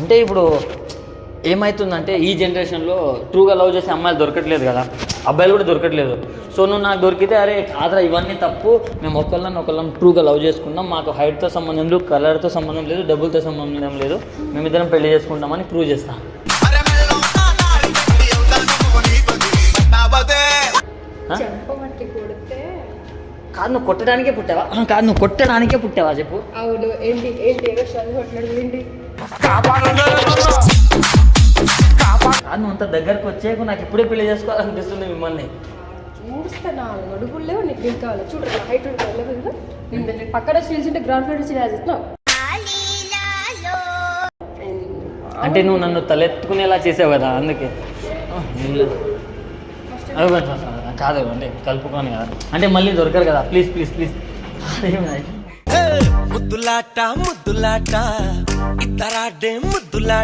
అంటే ఇప్పుడు ఏమవుతుందంటే ఈ జనరేషన్లో ట్రూగా లవ్ చేసే అమ్మాయిలు దొరకట్లేదు కదా, అబ్బాయిలు కూడా దొరకట్లేదు. సో నువ్వు నాకు దొరికితే అరే కాదురా ఇవన్నీ తప్పు, మేము ఒకళ్ళం ట్రూగా లవ్ చేసుకుంటాం, మాకు హైట్తో సంబంధం లేదు, కలర్తో సంబంధం లేదు, డబ్బులతో సంబంధం లేదు, మేమిద్దరం పెళ్లి చేసుకుంటామని ప్రూవ్ చేస్తాం. కాదు నువ్వు కొట్టడానికే పుట్టావా? కాదు నువ్వు కొట్టడానికే పుట్టావా చెప్పు. అవును. ఏంటి కాదు నువ్వు అంత దగ్గరకు వచ్చేకు నాకు ఇప్పుడే పెళ్లి చేసుకోవాలనిపిస్తుంది మిమ్మల్ని. చూస్తే 4 అడుగులు లేవు, నీకు ఏం కావాలి చూడు, హైట్ పక్కన నిల్చుంటే గ్రౌండ్ ఫ్లోర్ నుంచి రాజేస్తున్నావు. అంటే నువ్వు నన్ను తలెత్తుకునేలా చేసావు కదా అందుకే. కాదు అంటే కలుపుకొని కదా, అంటే మళ్ళీ దొరకరు కదా, ప్లీజ్ ప్లీజ్ ప్లీజ్. ముద్దులాట ముద్దులాట ఇద్దరాడే ముద్దులాట.